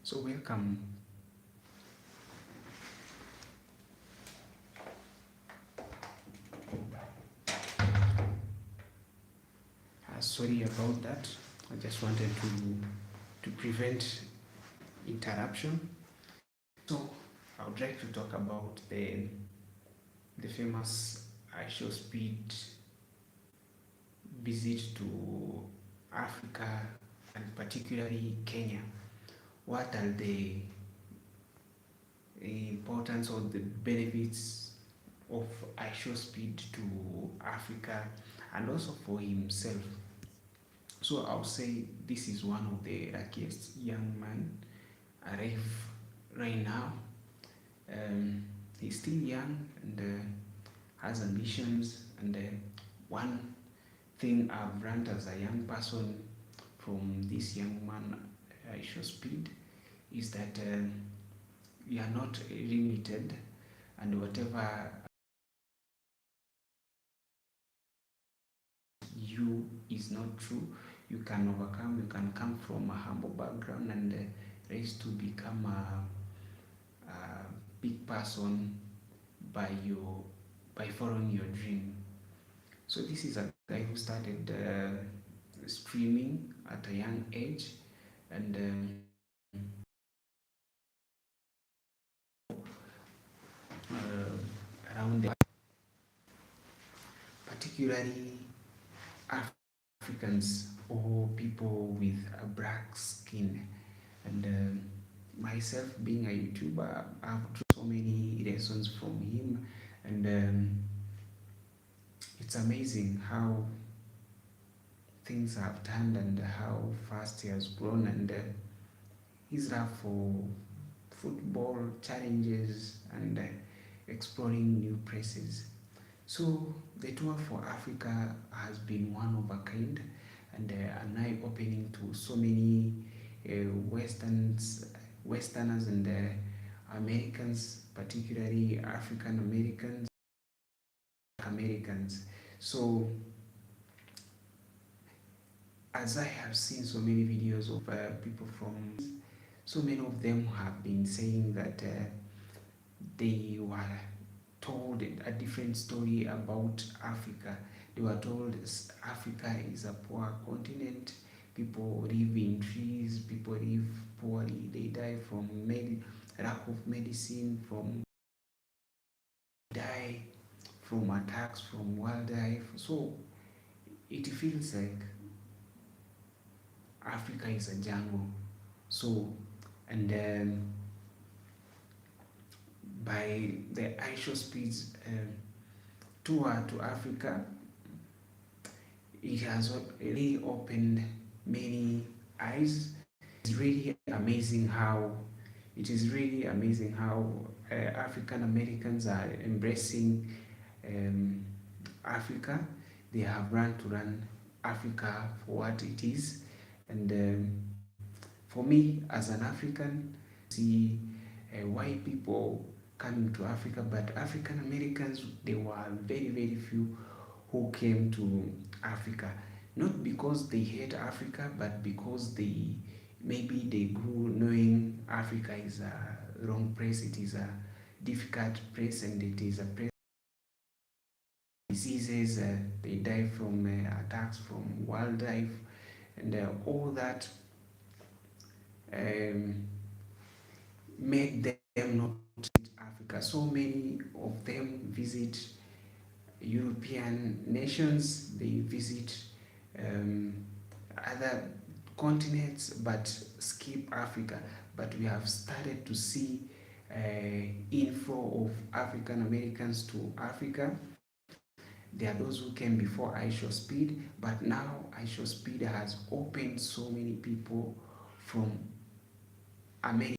So welcome. Sorry about that. I just wanted to prevent interruption. So I would like to talk about the famous iShowSpeed visit to Africa and particularly Kenya. What are the importance or the benefits of iShowSpeed to Africa and also for himself? So I'll say this is one of the luckiest young man alive right now. Um, he's still young and has ambitions. And one thing I've learned as a young person from this young man, I show speed, is that we are not limited, and whatever you is not true, you can overcome. You can come from a humble background and raise to become a big person by your by following your dream. So this is a guy who started streaming at a young age, and around the, particularly Africans or people with a black skin. And myself being a YouTuber, I've drawn so many lessons from him, and it's amazing how things have turned and how fast he has grown, and his love for football challenges and exploring new places. So the tour for Africa has been one of a kind and an eye-opening to so many Westerners and Americans, particularly African Americans. So as I have seen so many videos of people from, so many of them have been saying that they were told a different story about Africa. They were told Africa is a poor continent, people live in trees, people live poorly, they die from lack of medicine, from die from attacks from wildlife. So it feels like Africa is a jungle. So, and by the iShowSpeed's tour to Africa, it has really opened many eyes. It's really amazing how African Americans are embracing um, Africa. They have to run Africa for what it is, and for me as an African, see white people coming to Africa, but African Americans, there were very few who came to Africa, not because they hate Africa, but because they grew knowing Africa is a wrong place. It is a difficult place, and it is a place diseases. They die from attacks from wildlife, and all that um, made them not visit Africa. So many of them visit European nations, they visit um, other continents but skip Africa. But we have started to see inflow of African Americans to Africa. There are those who came before iShowSpeed, but now iShowSpeed has opened so many people from America,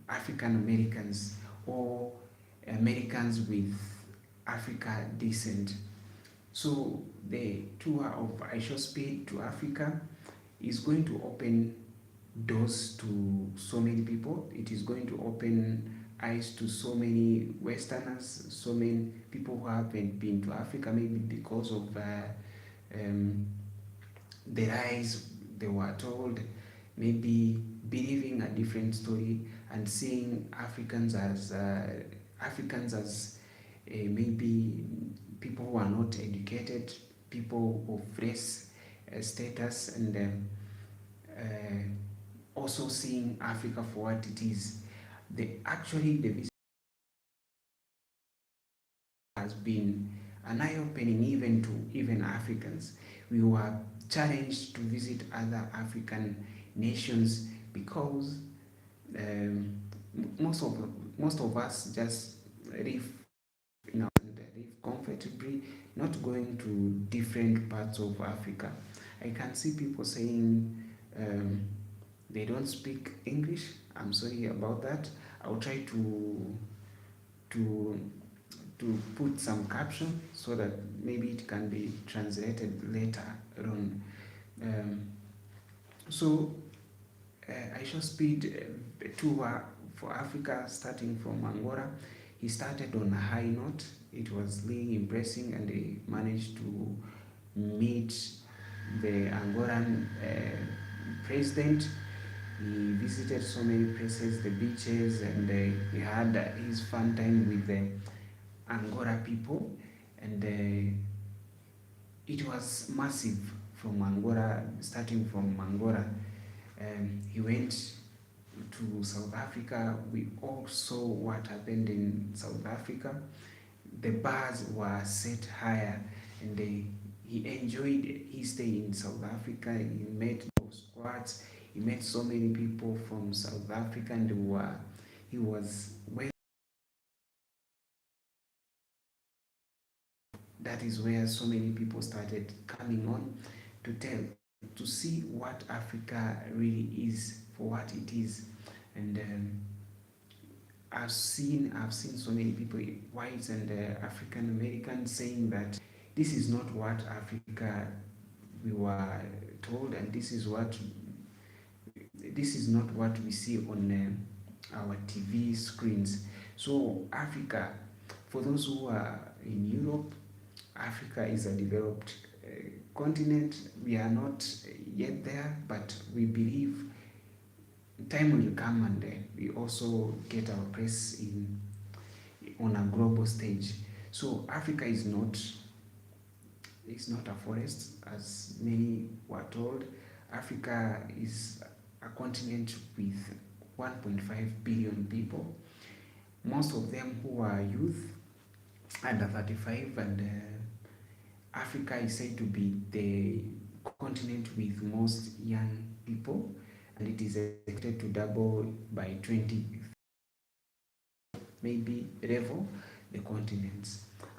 African Americans or Americans with Africa descent. So the tour of iShowSpeed to Africa is going to open doors to so many people. It is going to open eyes to so many Westerners, so many people who haven't been to Africa, maybe because of um, the rise they were told maybe believing a different story and seeing Africans as maybe people who are not educated, people of race status, and also seeing Africa for what it is. The visit has been an eye-opening even to even Africans. We were challenged to visit other African nations because um, most of us just live and live comfortably, not going to different parts of Africa. I can see people saying they don't speak English. I'm sorry about that. I'll try to put some caption so that maybe it can be translated later on. Um, so iShowSpeed tour for Africa starting from Angola. He started on a high note. It was really impressive, and he managed to meet the Angolan president. He visited so many places, the beaches, and he had his fun time with the Angola people, and it was massive from Angola, starting from Angola. He went to South Africa. We all saw what happened in South Africa. The bars were set higher, and he enjoyed his stay in South Africa. He met those squads. He met so many people from South Africa, and he was well. That is where so many people started coming on to see what Africa really is for what it is, and I've seen so many people, whites and African Americans, saying that this is not what Africa we were told, and this is not what we see on our TV screens. So Africa, for those who are in Europe, Africa is a developed continent. We are not yet there, but we believe time will come, and we also get our place in on a global stage. So Africa is not a forest, as many were told. Africa is a continent with 1.5 billion people, most of them who are youth under 35, and Africa is said to be the continent with most young people, and it is expected to double by 20, maybe level the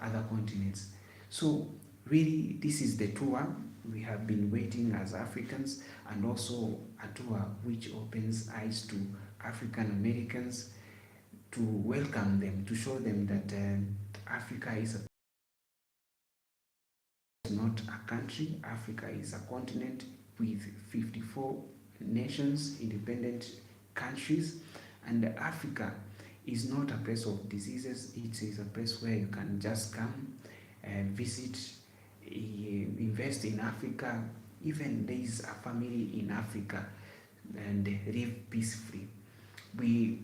other continents. So really, this is the tour we have been waiting as Africans, and also a tour which opens eyes to African Americans, to welcome them, to show them that Africa is not a country. Africa is a continent with 54 nations, independent countries, and Africa is not a place of diseases. It is a place where you can just come and visit, invest in Africa. Even there is a family in Africa, and live peacefully. We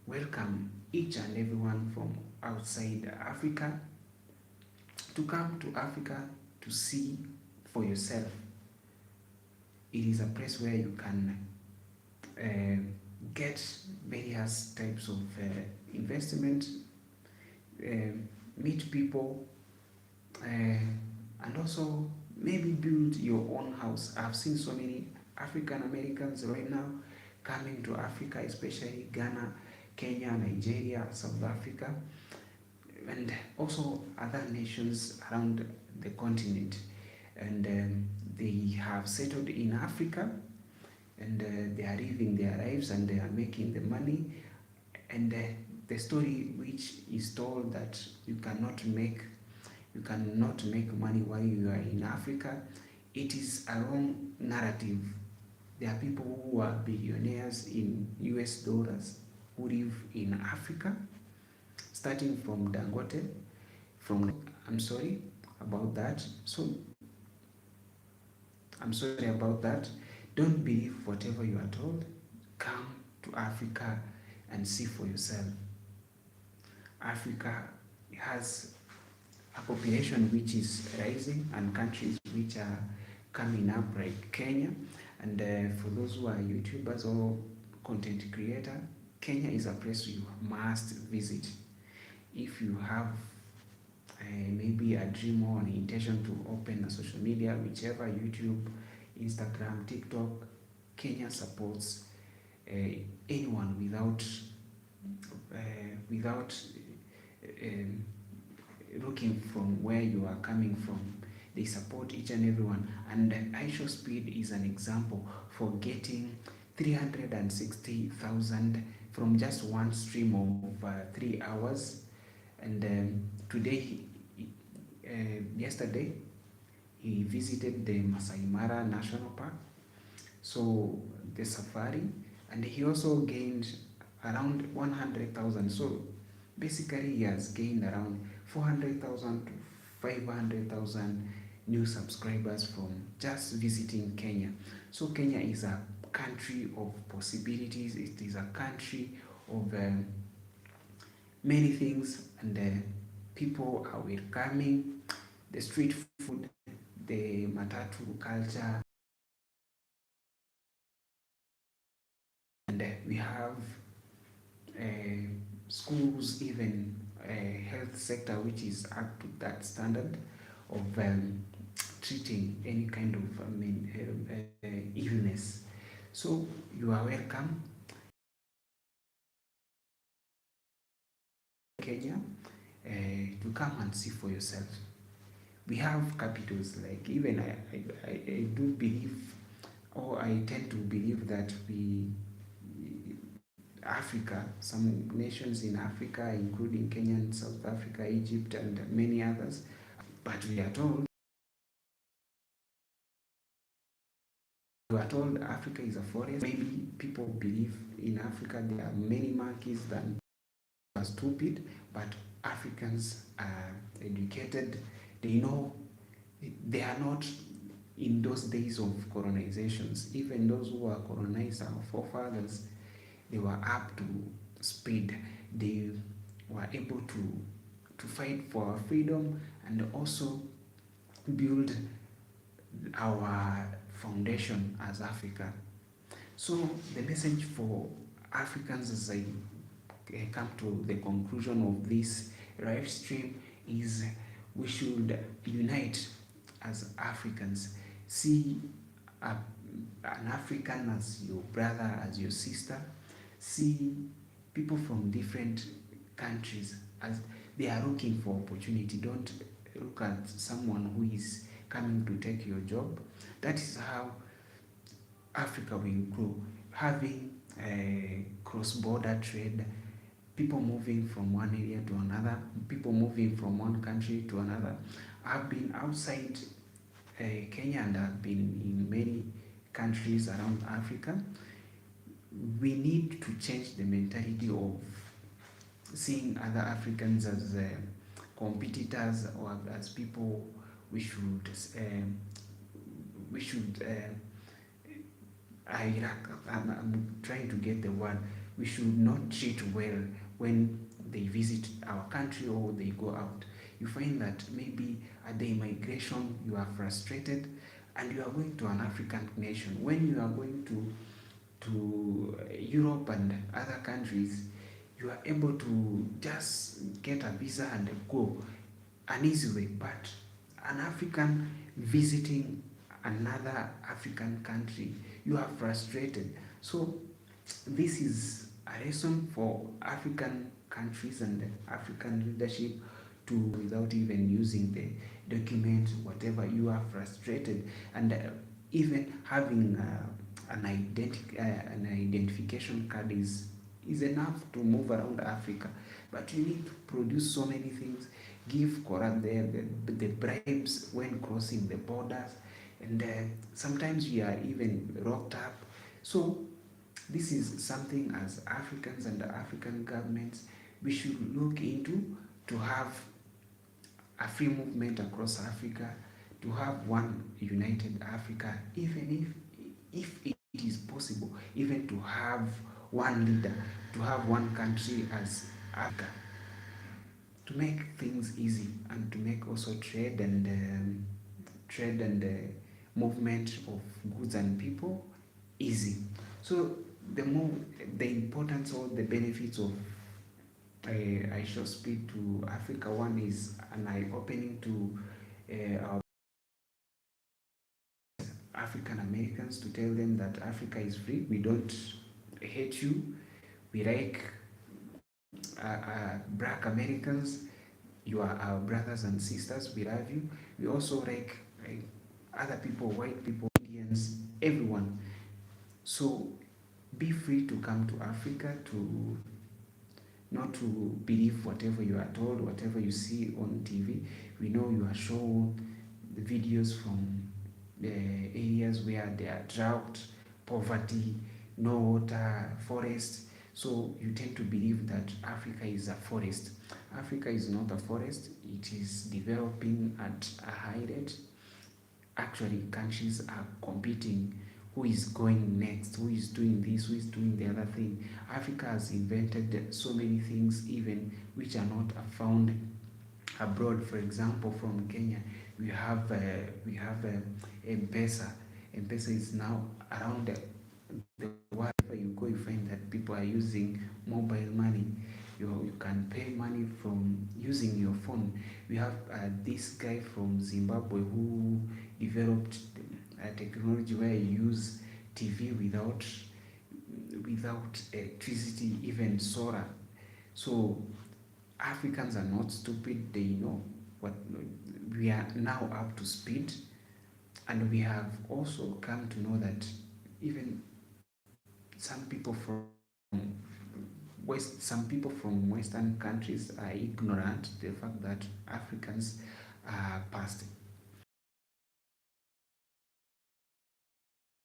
welcome each and everyone from outside Africa to come to Africa to see for yourself. It is a place where you can get various types of investment, meet people, and also maybe build your own house. I've seen so many African Americans right now coming to Africa, especially Ghana, Kenya, Nigeria, South Africa, and also other nations around the continent. And they have settled in Africa, and they are living their lives, and they are making the money. And the story which is told that you cannot make money while you are in Africa, it is a wrong narrative. There are people who are billionaires in US dollars who live in Africa, starting from Dangote, I'm sorry about that. So I'm sorry about that. Don't believe whatever you are told. Come to Africa and see for yourself. Africa has a population which is rising and countries which are coming up like Kenya. And for those who are YouTubers or content creator, Kenya is a place you must visit. If you have maybe a dream or an intention to open a social media, whichever, YouTube, Instagram, TikTok, Kenya supports uh, anyone without um, looking from where you are coming from. They support each and everyone. And iShowSpeed is an example for getting 360,000 from just one stream of 3 hours. And today, yesterday, he visited the Masai Mara National Park, so the safari, and he also gained around 100,000. So basically, he has gained around 400,000 to 500,000 new subscribers from just visiting Kenya. So Kenya is a country of possibilities. It is a country of many things, and people are welcoming. The street food, the matatu culture, and we have schools, even health sector which is up to that standard of treating any kind of illness. So you are welcome, Kenya, to come and see for yourself. We have capitals, like even I do believe, or I tend to believe that Africa, some nations in Africa, including Kenya and South Africa, Egypt, and many others, but we are told Africa is a forest. Maybe people believe in Africa there are many monkeys than are stupid, but Africans are educated. They know they are not in those days of colonizations. Even those who were colonized, our forefathers, they were up to speed. They were able to fight for our freedom and also build our foundation as Africa. So the message for Africans, as I come to the conclusion of this live stream, is we should unite as Africans. See an African as your brother, as your sister. See people from different countries as they are looking for opportunity. Don't look at someone who is coming to take your job. That is how Africa will grow, having a cross-border trade, people moving from one area to another, people moving from one country to another. I've been outside Kenya, and I've been in many countries around Africa. We need to change the mentality of seeing other Africans as competitors or as people we should I'm trying to get the word. We should not treat well when they visit our country or they go out. You find that maybe at the immigration you are frustrated and you are going to an African nation. When you are going to Europe and other countries, you are able to just get a visa and go an easy way. But an African visiting another African country, you are frustrated. So this is a lesson for African countries and African leadership to, without even using the document, whatever, you are frustrated, and even having an identification card is enough to move around Africa. But you need to produce so many things, give corrupt the bribes when crossing the borders, and sometimes we are even locked up. So this is something as Africans and African governments we should look into, to have a free movement across Africa, to have one united Africa, even if if it is possible, even to have one leader, to have one country as Africa, to make things easy and to make also trade and movement of goods and people easy. So the more the importance or the benefits of iShowSpeed to Africa, one is an eye opening to our African Americans, to tell them that Africa is free. We don't hate you. We like black Americans. You are our brothers and sisters. We love you. We also like other people, white people, Indians, everyone. So be free to come to Africa, to not to believe whatever you are told, whatever you see on TV. We know you are shown the videos from the areas where there are drought, poverty, no water, forest. So you tend to believe that Africa is a forest. Africa is not a forest. It is developing at a high rate. Actually, countries are competing, who is going next, who is doing this, who is doing the other thing. Africa has invented so many things even which are not found abroad. For example, from Kenya, we have M-Pesa. M-Pesa is now around the world. Wherever you go, you find that people are using mobile money. You can pay money from using your phone. We have this guy from Zimbabwe who developed a technology where you use TV without electricity, even solar. So Africans are not stupid. They know what we are now up to speed, and we have also come to know that even some people from some people from Western countries are ignorant the fact that Africans are past,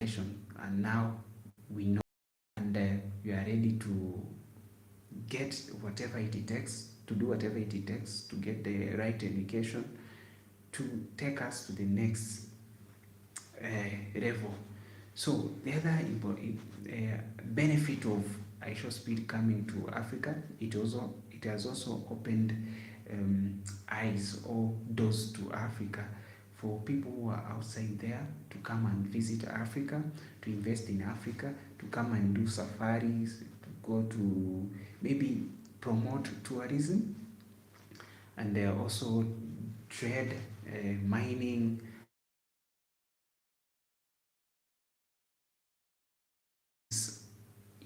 and now we know, and we are ready to get whatever it takes, to do whatever it takes to get the right education to take us to the next level. So the other important benefit of iShowSpeed coming to Africa, it has also opened eyes or doors to Africa for people who are outside there to come and visit Africa, to invest in Africa, to come and do safaris, to go to maybe promote tourism, and they are also trade, mining,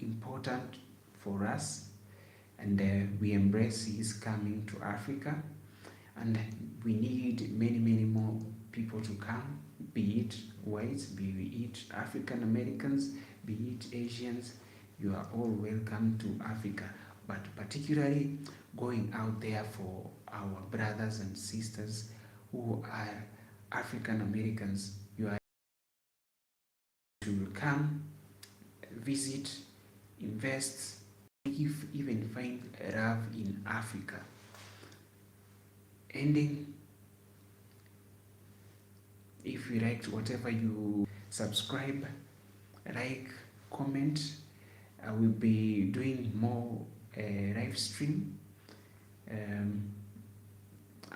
important for us, and we embrace his coming to Africa, and we need many more people to come, be it whites, be it African Americans, be it Asians. You are all welcome to Africa, but particularly going out there for our brothers and sisters who are African Americans. You are to come, visit, invest, even find love in Africa. Ending, if you liked whatever you subscribe, like, comment. I will be doing more live stream. Um,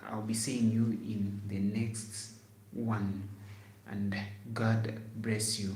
I'll be seeing you in the next one, and God bless you.